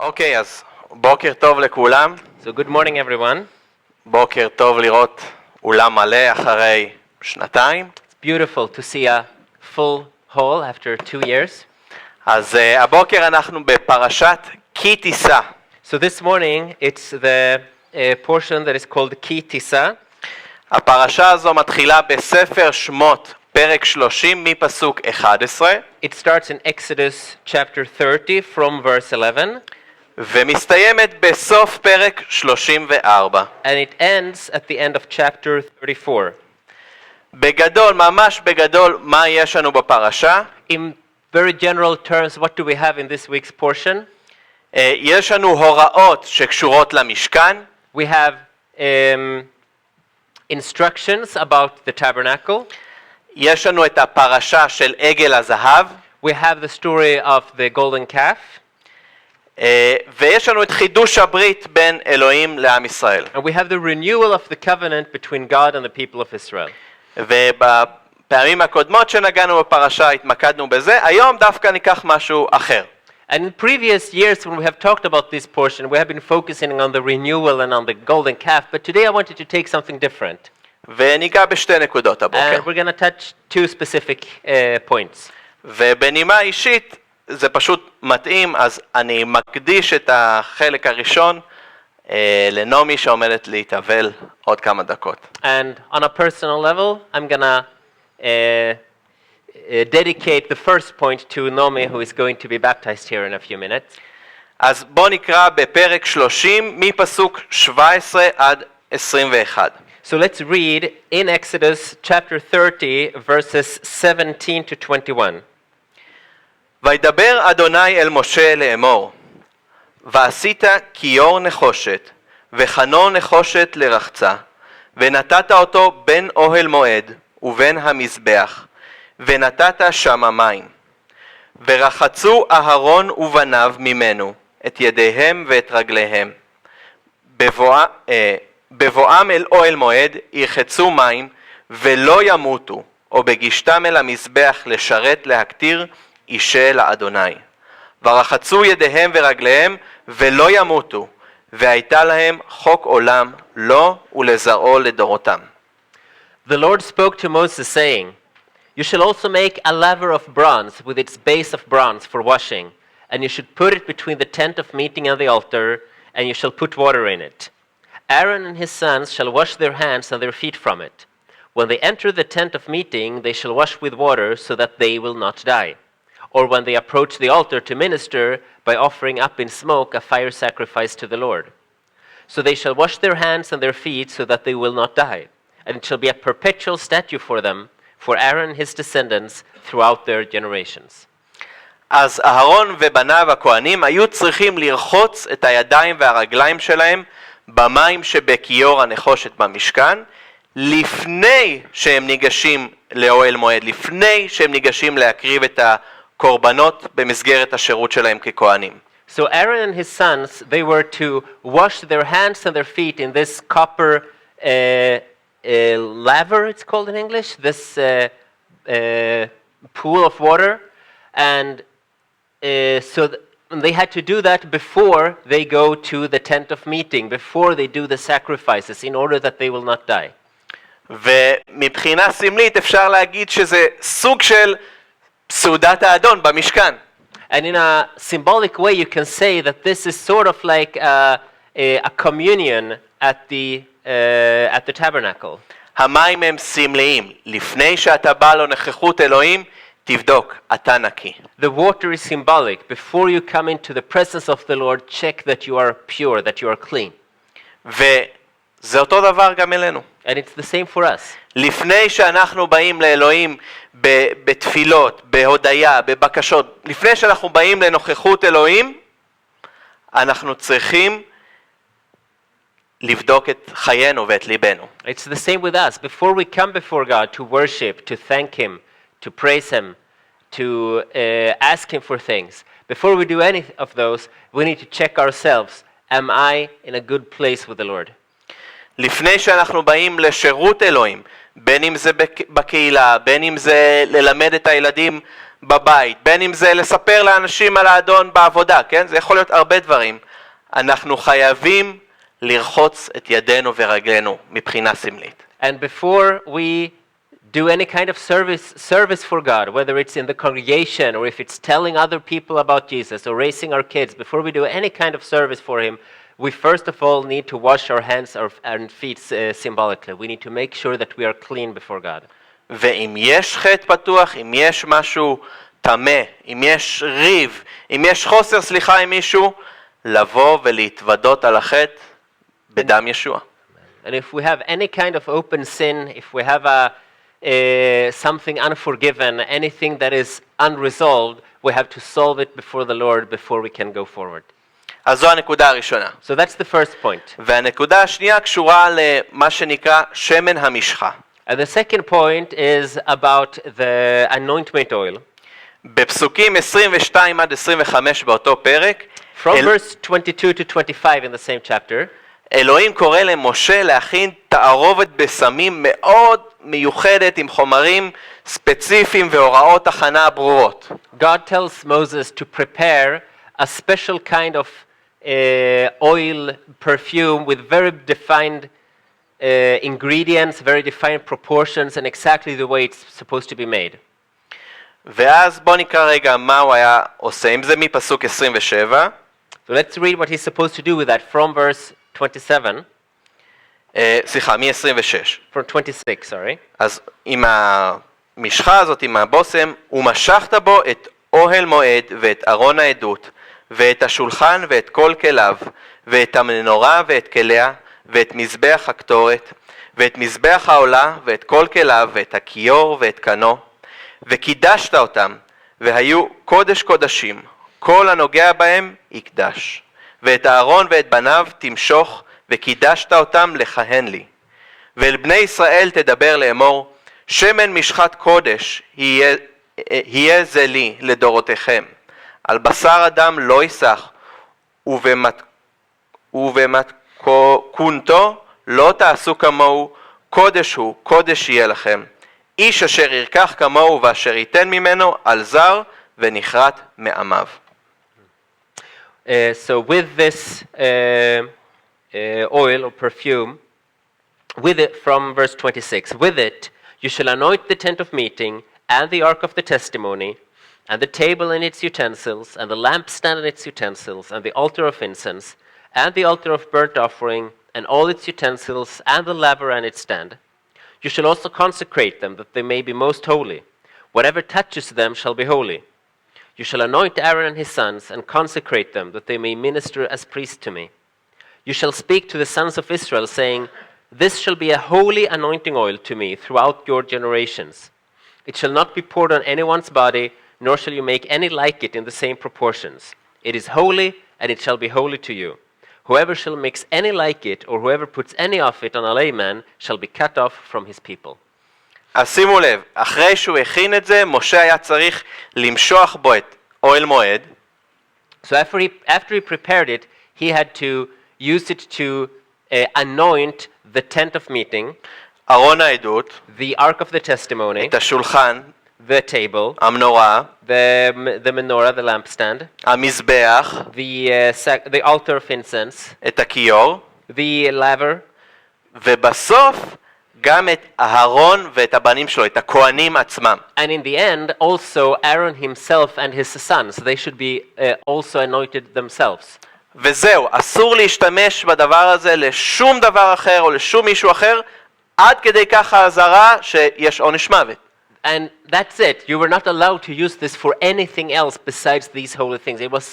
אוקיי, אז בוקר טוב לכולם. So good morning everyone. בוקר טוב לראות אולם מלא אחרי שנתיים. It's beautiful to see a full hall after 2 years. אז הבוקר אנחנו בפרשת כי תישא. So this morning it's the portion that is called כי תישא. הפרשה הזו מתחילה בספר שמות, פרק 30 מפסוק 11. It starts in Exodus chapter 30 from verse 11. ומסתיימת בסוף פרק 34. And it ends at the end of chapter 34. בגדול, ממש בגדול, מה יש לנו בפרשה? In very general terms, what do we have in this week's portion? יש לנו הוראות שקשורות למשכן. We have instructions about the tabernacle. יש לנו את הפרשה של עגל הזהב. We have the story of the golden calf. ויש לנו את חידוש הברית בין אלוהים לעם ישראל. And we have the renewal of the covenant between God and the people of Israel. ובפעמים הקודמות שנגענו בפרשה התמקדנו בזה, היום דווקא ניקח משהו אחר. And in previous years when we have talked about this portion, we have been focusing on the renewal and on the golden calf, but today I wanted to take something different. וניגע בשתי נקודות הבוקר. And we're going to touch two specific points. ובנימה אישית זה פשוט מתאים, אז אני מקדיש את החלק הראשון לנעמי שעומדת להתאבל עוד כמה דקות. And on a personal level, I'm going to dedicate the first point to Naomi, who is going to be baptized here in a few minutes. אז בוא נקרא בפרק 30 מפסוק 17 עד 21. So let's read in Exodus chapter 30 verses 17 to 21. וידבר אדוני אל משה לאמור, ועשית כיור נחושת, וחנו נחושת לרחצה, ונתת אותו בין אוהל מועד ובין המזבח, ונתת שם מים. ורחצו אהרון ובניו ממנו, את ידיהם ואת רגליהם. בבואם אל אוהל מועד ירחצו מים, ולא ימותו, או בגישתם אל המזבח לשרת להקטיר, אישה לאדוני. ורחצו ידיהם ורגליהם ולא ימותו, והייתה להם חוק עולם לו ולזרעו לדורותם. The Lord spoke to Moses saying, You shall also make a laver of bronze with its base of bronze for washing, and you should put it between the tent of meeting and the altar, and you shall put water in it. Aaron and his sons shall wash their hands and their feet from it. When they enter the tent of meeting, they shall wash with water so that they will not die. Or when they approach the altar to minister by offering up in smoke a fire sacrifice to the Lord. So they shall wash their hands and their feet so that they will not die. And it shall be a perpetual statute for them, for Aaron and his descendants throughout their generations. אז אהרון ובניו הכהנים היו צריכים לרחוץ את הידיים והרגליים שלהם במים שבכיור הנחושת במשכן, לפני שהם ניגשים לאוהל מועד, לפני שהם ניגשים להקריב את קורבנות במסגרת השירות שלהם ככהנים. So Aaron and his sons, they were to wash their hands and their feet in this copper laver, it's called in English, this pool of water, and they had to do that before they go to the tent of meeting, before they do the sacrifices, in order that they will not die. ומבחינה סמלית אפשר להגיד שזה סוג של סעודת האדון במשכן. And in a symbolic way you can say that this is sort of like a communion at the tabernacle. המים הם סמליים. לפני שאתה בא לנוכחות אלוהים, תבדוק, אתה נקי. The water is symbolic. Before you come into the presence of the Lord, check that you are pure, that you are clean. וזה אותו דבר גם אלינו. And it's the same for us. לפני שאנחנו באים לאלוהים בתפילות, בהודיה, בבקשות, לפני שאנחנו באים לנוכחות אלוהים, אנחנו צריכים לבדוק את חיינו ואת ליבנו. It's the same with us. Before we come before God to worship, to thank Him, to praise Him, to ask Him for things, before we do any of those, we need to check ourselves. Am I in a good place with the Lord? לפני שאנחנו באים לשירות אלוהים, בין אם זה בקהילה, בין אם זה ללמד את הילדים בבית, בין אם זה לספר לאנשים על האדון בעבודה, כן? זה יכול להיות הרבה דברים. אנחנו חייבים לרחוץ את ידינו ורגלינו מבחינה סמלית. And before we do any kind of service for God, whether it's in the congregation or if it's telling other people about Jesus or raising our kids, before we do any kind of service for Him, we first of all need to wash our hands and feet symbolically. We need to make sure that we are clean before God. ואם יש חטא פתוח, אם יש משהו טמא, אם יש ריב, אם יש חוסר סליחה עם מישהו, לבוא ולהתוודות על החטא בדם ישוע. And if we have any kind of open sin, if we have something unforgiven, anything that is unresolved, we have to solve it before the Lord before we can go forward. אז זו הנקודה הראשונה. So that's the first point. והנקודה השנייה קשורה למה שנקרא שמן המשחה. And the second point is about the anointment oil. בפסוקים 22 עד 25 באותו פרק, From verse 22 to 25 in the same chapter, אלוהים קורא למשה להכין תערובת בסמים מאוד מיוחדת עם חומרים ספציפיים והוראות הכנה ברורות. God tells Moses to prepare a special kind of oil perfume with very defined ingredients, very defined proportions, and exactly the way it's supposed to be made. ואז בוא נקרא רגע מה הוא היה עושה עם זה מפסוק 27. So let's read what he's supposed to do with that from verse 27. סליחה, מ-26. From 26, sorry. אז עם המשחה הזאת, עם הבוסם, ומשכת בו את אוהל מועד ואת ארון העדות, ואת השולחן ואת כל כליו, ואת המנורה ואת כליה, ואת מזבח הקטורת, ואת מזבח העולה, ואת כל כליו, ואת הכיור ואת קנו, וקידשת אותם, והיו קודש קודשים, כל הנוגע בהם יקדש. ואת הארון ואת בניו תמשוך, וקידשת אותם לכהן לי. ואל בני ישראל תדבר לאמור, שמן משחת קודש יהיה זה לי לדורותיכם. על בשר אדם לא יסח, ובמתכונתו לא תעשו כמוהו, קודש הוא, קודש יהיה לכם. איש אשר ירקח כמוהו ואשר ייתן ממנו על זר ונכרת מעמיו. So with this oil or perfume, with it from verse 26, with it you shall anoint the tent of meeting and the ark of the testimony and the table and its utensils and the lampstand and its utensils and the altar of incense and the altar of burnt offering and all its utensils and the laver and its stand. You shall also consecrate them that they may be most holy. Whatever touches them shall be holy. You shall anoint Aaron and his sons and consecrate them that they may minister as priests to me. You shall speak to the sons of Israel, saying, this shall be a holy anointing oil to me throughout your generations. It shall not be poured on anyone's body, nor shall you make any like it in the same proportions. It is holy, and it shall be holy to you. Whoever shall mix any like it, or whoever puts any of it on a layman, shall be cut off from his people. אז שימו לב, אחרי שהוא הכין את זה, משה היה צריך למשוח בו את אוהל מועד. So after he prepared it, he had to use it to anoint the tent of meeting, ארון העדות, the ark of the testimony, את השולחן, the table, המנורה, the menorah, the lampstand, המזבח, the altar of incense, את הכיור, the laver, ובסוף גם את אהרון ואת הבנים שלו, את הכהנים עצמם. and in the end also Aaron himself and his sons, they should be also anointed themselves. וזהו, אסור להשתמש בדבר הזה לשום דבר אחר או לשום מישהו אחר, עד כדי כך האזהרה שיש עונש מוות. And that's it. You were not allowed to use this for anything else besides these holy things. It was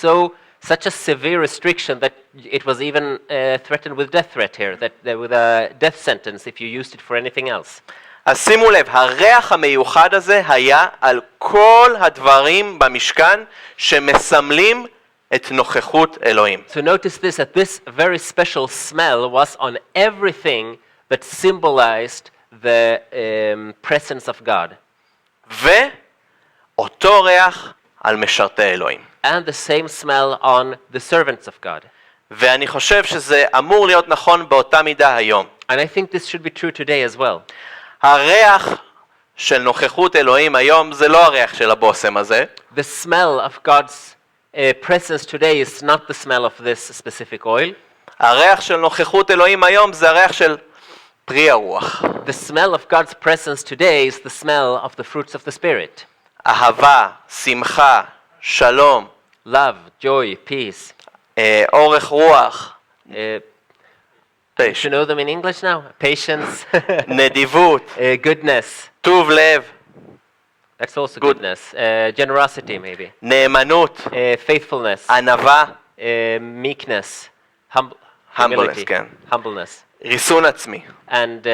such a severe restriction that it was even threatened with death threat here, that with a death sentence if you used it for anything else. אז שימו לב, הריח המיוחד הזה היה על כל הדברים במשכן שמסמלים את נוכחות אלוהים. So notice this, that this very special smell was on everything that symbolized the presence of God. ואותו ריח על משרתי אלוהים. And the same smell on the servants of God. ואני חושב שזה אמור להיות נכון באותה מידה היום. And I think this should be true today as well. הריח של נוכחות אלוהים היום זה לא הריח של הבושם הזה, The smell of God's presence today is not the smell of this specific oil. הריח של נוכחות אלוהים היום זה הריח של פרי הרוח. The smell of God's presence today is the smell of the fruits of the Spirit. אהבה, שמחה, שלום, Love, joy, peace. אורך רוח, You should know them in English now. Patience, נדיבות, goodness. טוב לב, That's also Good. goodness. Generosity, maybe. נאמנות, Faithfulnulness. ענווה, Meekness. Humbleness, Humility. כן. Humbleness. ריסון עצמי. And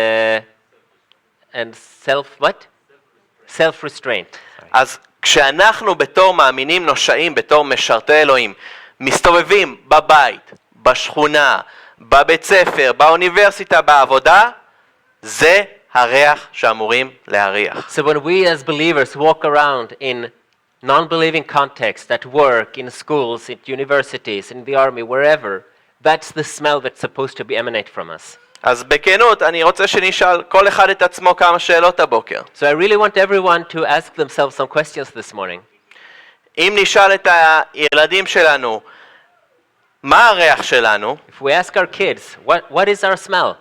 what? Self-restraint. אז כשאנחנו בתור מאמינים נושעים, בתור משרתי אלוהים, מסתובבים בבית, בשכונה, בבית ספר, באוניברסיטה, בעבודה, זה הריח שאמורים להריח. So when we as believers walk around in non-believing contexts, at work, in schools, at universities, in the army, wherever, that's the smell that's supposed to be emanate from us. אז בכנות, אני רוצה שנשאל כל אחד את עצמו כמה שאלות הבוקר. So I really want everyone to ask themselves some questions this morning. אם נשאל את הילדים שלנו, מה הריח שלנו? If we ask our kids, what is our smell?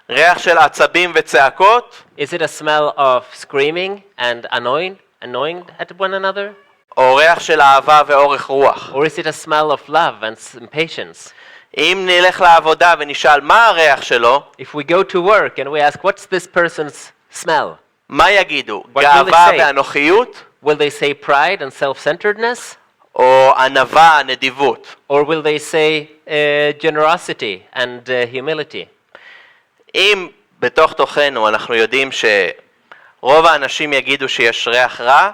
ריח של עצבים וצעקות, Is it a smell of screaming and annoying at one another? או ריח של אהבה ואורך רוח? Or is it a smell of love and patience? אם נלך לעבודה ונשאל מה הריח שלו, If we go to work and we ask, what's this person's smell? מה יגידו? will גאווה they say? ואנוכיות? Will they say pride and self-centeredness? או ענווה, נדיבות? Or will they say generosity and humility? אם בתוך תוכנו אנחנו יודעים שרוב האנשים יגידו שיש ריח רע,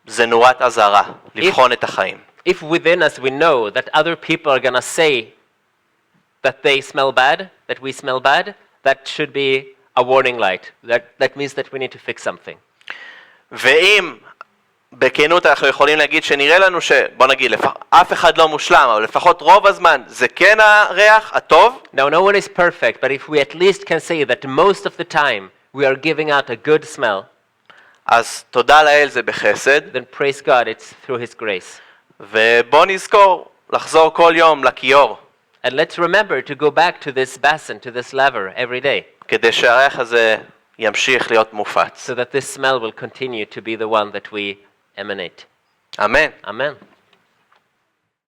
זה נורת אזהרה, לבחון את החיים. If within us we know that other people are going to say that they smell bad, that we smell bad, that should be a warning light. That means that we need to fix something. ואם בכנות אנחנו יכולים להגיד שנראה לנו בוא נגיד, אף אחד לא מושלם, אבל לפחות רוב הזמן זה כן הריח הטוב. Now, no one is perfect, but if we at least can say that most of the time we are giving out a good smell, אז תודה לאל זה בחסד, then praise God, it's through His grace. ובוא נזכור לחזור כל יום לכיור, And let's remember to go back to this basin, to this laver every day, כדי שהריח הזה ימשיך להיות מופץ. so that this smell will continue to be the one that we emanate. אמן. Amen.